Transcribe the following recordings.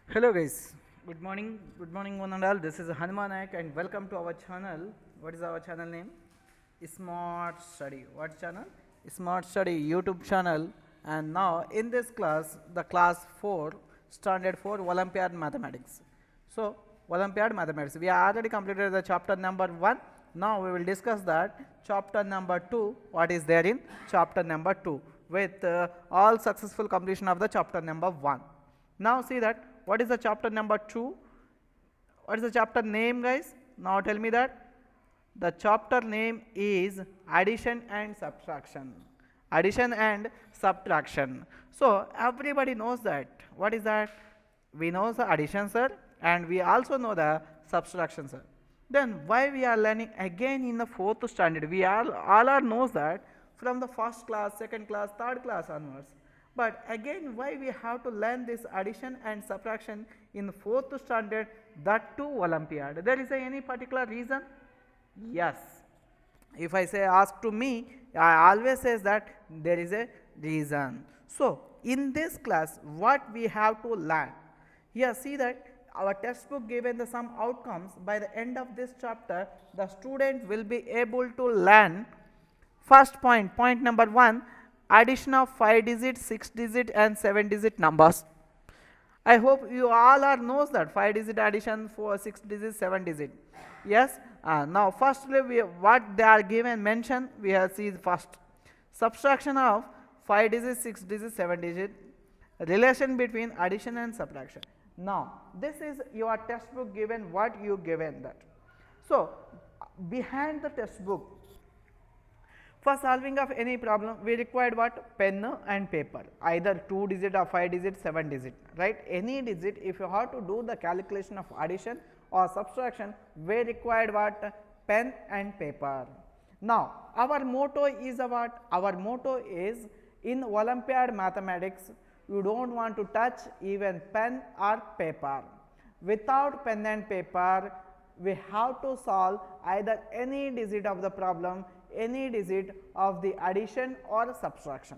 Hello guys, good morning one and all. This is Hanuman Nayak and welcome to our channel. What is our channel name? Smart Study. What channel? Smart Study YouTube channel. And now in this class, the class 4, standard 4 Olympiad Mathematics. So Olympiad Mathematics, we already completed the chapter number 1. Now we will discuss that chapter number 2, what is there in chapter number 2 with all successful completion of the chapter number 1. Now see that what is the chapter number 2? What is the chapter name, guys? Now tell me that. The chapter name is addition and subtraction. Addition and subtraction. So everybody knows that. What is that? We know the addition, sir, and we also know the subtraction, sir. Then why we are learning again in the 4th standard? We all are knows that from the first class, second class, third class onwards. But again, why we have to learn this addition and subtraction in 4th standard, that too Olympiad? There is any particular reason? Yes. If I say ask to me, I always says that there is a reason. So in this class, what we have to learn? Here see that our textbook given the some outcomes. By the end of this chapter, the student will be able to learn first point number 1, addition of 5 digit, 6 digit and 7 digit numbers. I hope you all are knows that 5 digit addition, 4 6 digit, 7 digit. Yes. Now firstly what they are given mention, we have seen first subtraction of 5 digit, 6 digit, 7 digit, relation between addition and subtraction. Now this is your textbook given what you given that. So behind the textbook, for solving of any problem, we required what? Pen and paper, either 2 digit or 5 digit, 7 digit, right? Any digit, if you have to do the calculation of addition or subtraction, we required what? Pen and paper. Now, our motto is what? Our motto is in Olympiad Mathematics, you don't want to touch even pen or paper. Without pen and paper, we have to solve either any digit of the problem, any digit of the addition or subtraction.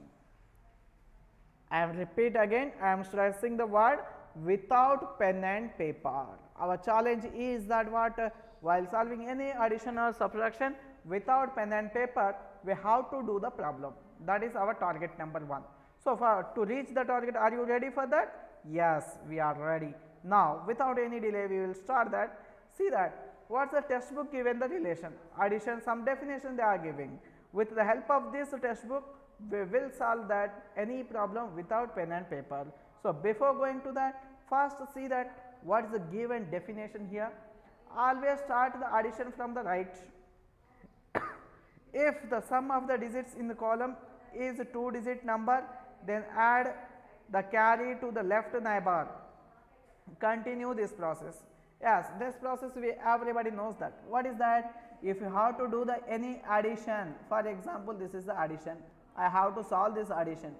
I am repeat again, I am stressing the word without pen and paper. Our challenge is that what? While solving any addition or subtraction without pen and paper, we have to do the problem. That is our target number 1. So to reach the target, are you ready for that? Yes, we are ready. Now without any delay, we will start that. See that what's the textbook given the relation, addition, some definition they are giving. With the help of this textbook, we will solve that any problem without pen and paper. So before going to that, first see that what is the given definition here. Always start the addition from the right. If the sum of the digits in the column is a 2 digit number, then add the carry to the left neighbor. Continue this process. Yes, this process everybody knows that. What is that? If you have to do the any addition, for example, this is the addition. I have to solve this addition.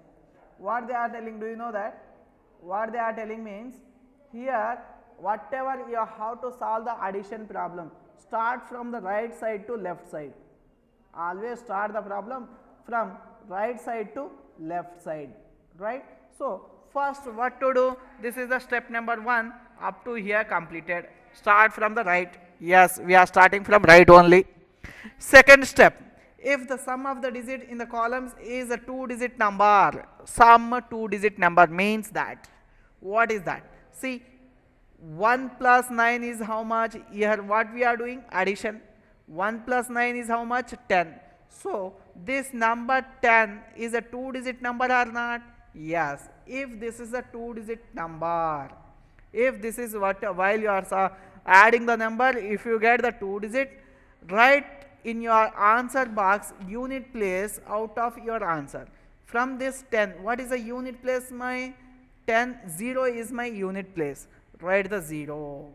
What they are telling, do you know that? What they are telling means, here whatever you have to solve the addition problem, start from the right side to left side. Always start the problem from right side to left side, right? So first what to do? This is the step number 1 up to here completed. Start from the right. Yes, we are starting from right only. Second step, if the sum of the digit in the columns is a 2 digit number, sum 2 digit number means that, what is that? See, 1 plus 9 is how much? Here what we are doing? Addition. 1 plus 9 is how much? 10. So this number 10 is a 2 digit number or not? Yes, if this is a 2 digit number, if this is what, while you are adding the number, if you get the 2 digit, write in your answer box unit place out of your answer. From this 10, what is the unit place? My 10, 0 is my unit place. Write the 0.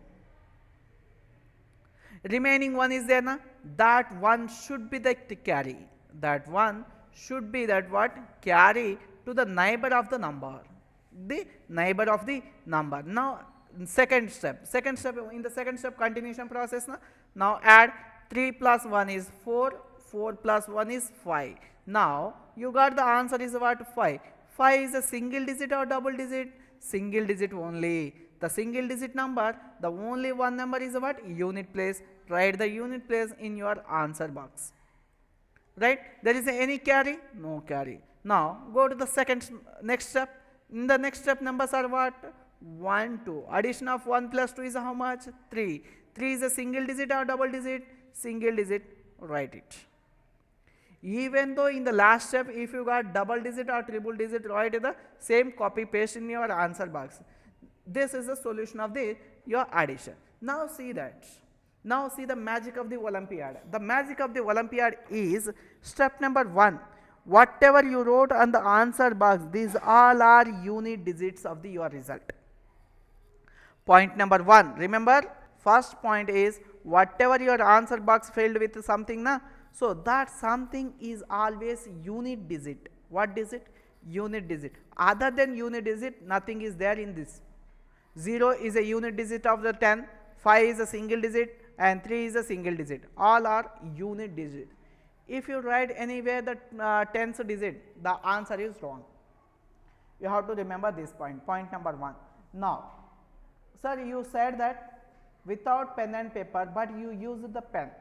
Remaining 1 is there, na? That 1 should be the carry. That 1 should be that what? Carry to the neighbor of the number. The neighbor of the number. Now second step in the second step continuation process, now add 3 plus 1 is 4, 4 plus 1 is 5. Now you got the answer is what? 5. 5 is a single digit or double digit? single digit only. The single digit number, the only one number is what? Unit place. Write the unit place in your answer box. Right? There is any carry? No carry. Now go to the next step. In the next step, numbers are what? 1, 2. Addition of 1 plus 2 is how much? 3. 3 is a single digit or double digit? Single digit. Write it. Even though in the last step, if you got double digit or triple digit, write the same, copy paste in your answer box. This is the solution of your addition. Now see that. Now see the magic of the Olympiad. The magic of the Olympiad is step number 1. Whatever you wrote on the answer box, these all are unit digits of your result. Point number 1. Remember, first point is whatever your answer box filled with something, na, so that something is always unit digit. What digit? Unit digit. Other than unit digit, nothing is there in this. 0 is a unit digit of the 10, 5 is a single digit, and 3 is a single digit. All are unit digit. If you write anywhere the 10th digit, the answer is wrong. You have to remember this point. Point number 1. Now, sir, you said that without pen and paper, but you used the pen.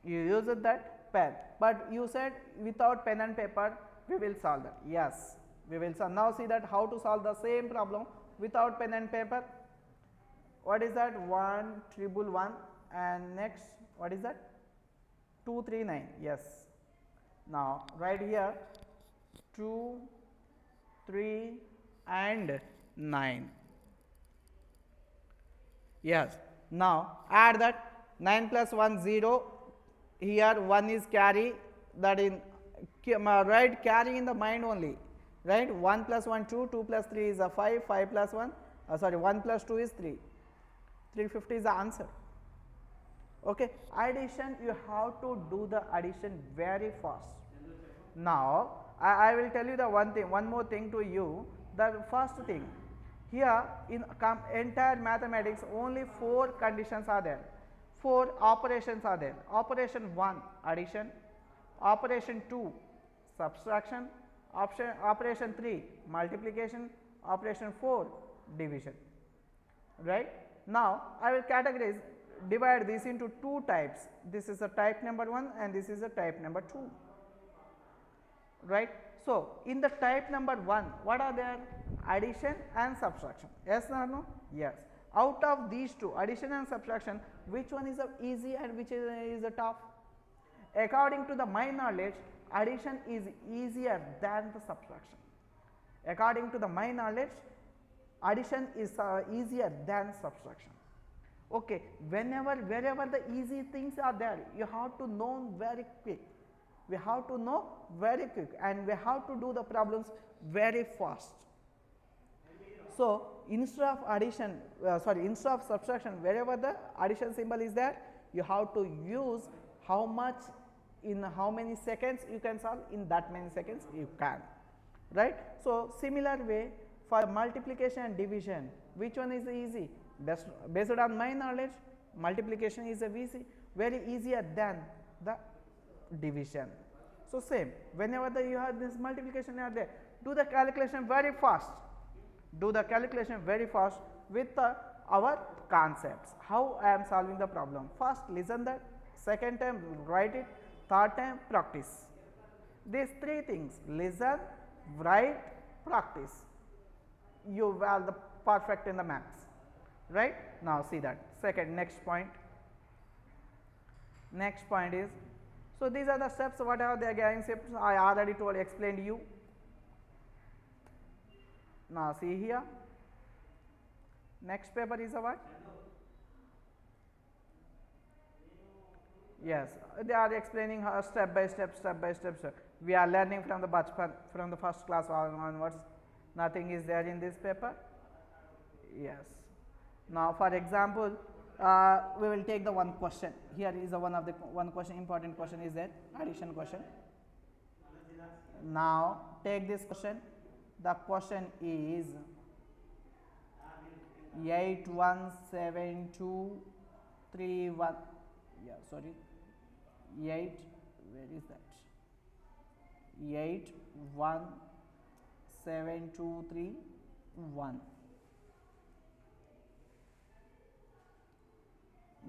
You used that pen, but you said without pen and paper we will solve that. Yes, we will solve. Now see that how to solve the same problem without pen and paper. What is that? 1 triple 1, and next what is that? 239. Yes. Now right here 2, 3 and 9. Yes. Now add that. 9 plus 1 0. Here 1 is carry, that in right, carry in the mind only, right? 1 plus 1 2, 2 plus 3 is a 5, 5 plus 1 1 plus 2 is 3, 350 is the answer. Okay, addition, you have to do the addition very fast. Now I will tell you the one more thing to you. The first thing, here in entire mathematics only 4 conditions are there. 4 operations are there. Operation 1 addition, operation 2 subtraction, operation 3 multiplication, operation 4 division. Right? Now I will divide this into 2 types. This is a type number 1 and this is a type number 2. Right? So in the type number 1, what are there? Addition and subtraction. Yes or no? Yes. Out of these two, addition and subtraction, which one is easy and which is tough? According to my knowledge, addition is easier than the subtraction. According to my knowledge, addition is easier than subtraction. Okay, wherever the easy things are there, you have to know very quick. We have to know very quick, and we have to do the problems very fast. So instead of instead of subtraction, wherever the addition symbol is there, you have to use how much, in how many seconds you can solve, in that many seconds you can. Right? So similar way for multiplication and division, which one is easy? Based on my knowledge, multiplication is very easier than the division. So same, whenever you have this multiplication are there, do the calculation very fast. Do the calculation very fast with our concepts. How I am solving the problem. First listen that, second time write it, third time practice. These 3 things, listen, write, practice. You are the perfect in the maths. Right? Now see that. Next point. Next point is, so these are the steps. What are the guiding steps? I already explained to you. Now see here, next paper is a what? Yes, they are explaining step by step. We are learning from the first class onwards. Nothing is there in this paper. Yes. Now for example, we will take the one question. Here is one question, important question is there, addition question. Now take this question. The question is 817231. Yeah, sorry. 8. Where is that? 817231.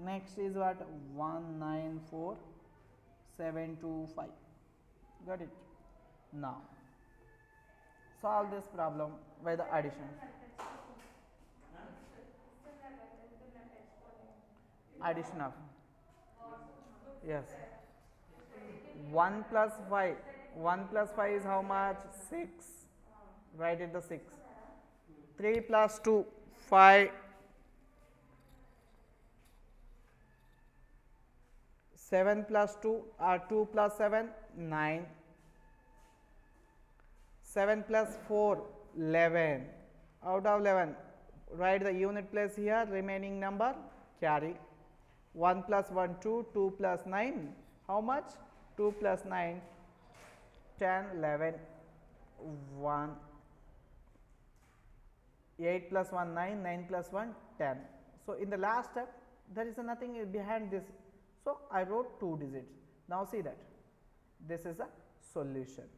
Next is what? 194725. Got it? Now solve this problem by the addition. Addition of, yes, 1 plus 5. 1 plus 5 is how much? 6. Write it the 6. 3 plus 2, 5. 7 plus 2 or 2 plus 7, 9. 7 plus 4, 11. Out of 11, write the unit place here, remaining number carry. 1 plus 1, 2, 2 plus 9, how much? 2 plus 9, 10, 11, 1. 8 plus 1, 9, 9 plus 1, 10. So, in the last step, there is nothing behind this. So, I wrote 2 digits. Now, see that this is a solution.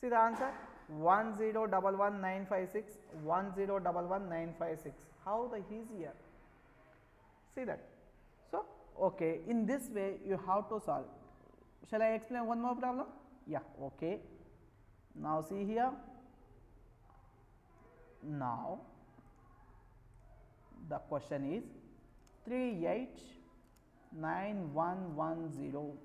See the answer, 1011956, 1011956. How the easier? See that. So, okay, in this way you have to solve. Shall I explain one more problem? Yeah, okay. Now, see here. Now, the question is 389110.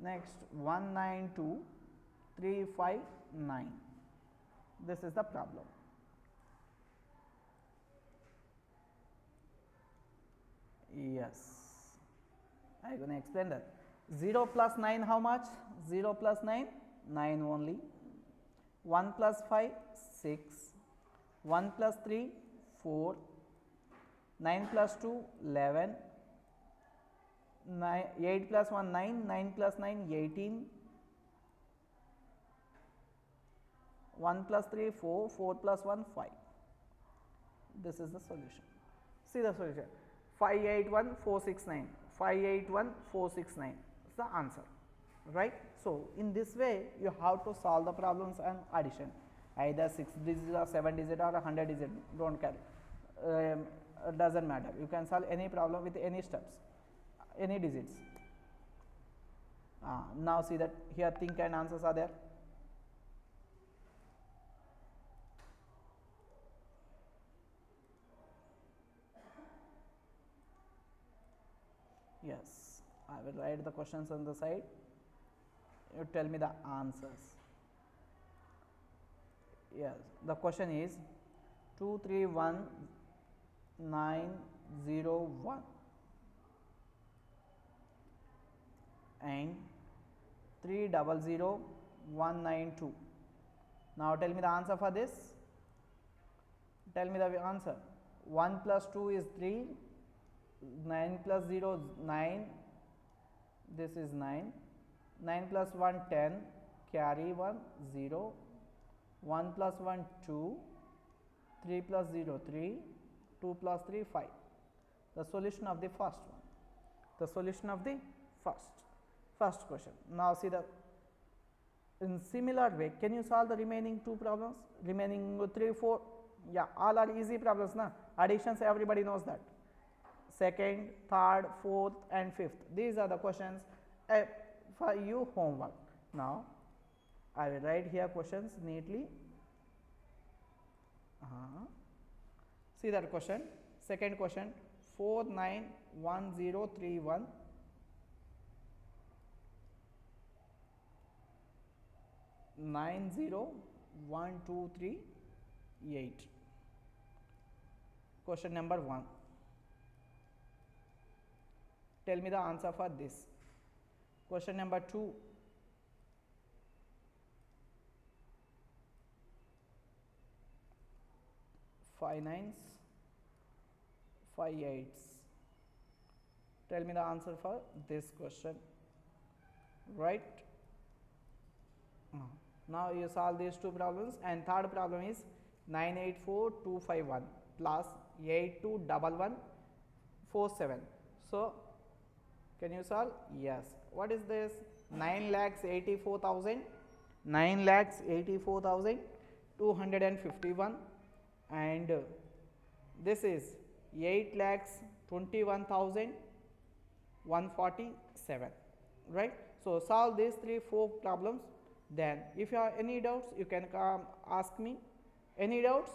Next 192359. This is the problem. Yes, I am going to explain that. 0 plus 9 how much? 0 plus 9, 9 only. 1 plus 5, 6. 1 plus 3, 4. 9 plus 2, 11. 8 plus 1, 9. 9 plus 9, 18. 1 plus 3, 4. 4 plus 1, 5. This is the solution. See the solution. 581469. 581469 is the answer, right? So, in this way you have to solve the problems and addition, either 6 digit or 7 digit or 100 digit, don't care, doesn't matter. You can solve any problem with any steps, any digits. Now, see that here think and answers are there. Yes, I will write the questions on the side. You tell me the answers. Yes, the question is 231901 and 300192. Now, tell me the answer for this. Tell me the answer. 1 plus 2 is 3. 9 plus 0 is 9, this is 9, 9 plus 1 10, carry 1 0, 1 plus 1 2, 3 plus 0 3, 2 plus 3 5. The solution of the first one, the solution of the first question. Now, see the in similar way, can you solve the remaining 2 problems, remaining 3 4? Yeah, all are easy problems na, additions everybody knows that. Second, third, fourth and fifth, these are the questions for you homework. Now, I will write here questions neatly. See that question, second question, 491031, nine 0 1 2 3 8. Question number 1. Tell me the answer for this. Question number 2. Five nines, 5 eights. Tell me the answer for this question, right? Now, you solve these 2 problems, and third problem is 984251 plus 821147. So, can you solve? Yes. What is this? 9,84,000, 9,84,251 and This is 8,21,147, right? So solve these 4 problems. Then if you have any doubts, you can come ask me. Any doubts?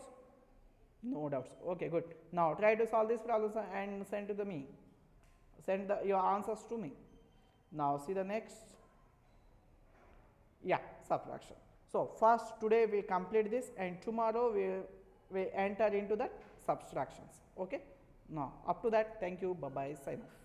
No doubts. Okay, good. Now try to solve these problems and send to me. Send your answers to me. Now see the next. Yeah, subtraction. So first today we complete this, and tomorrow we enter into the subtractions. Okay. Now up to that, thank you. Bye bye. Sign off.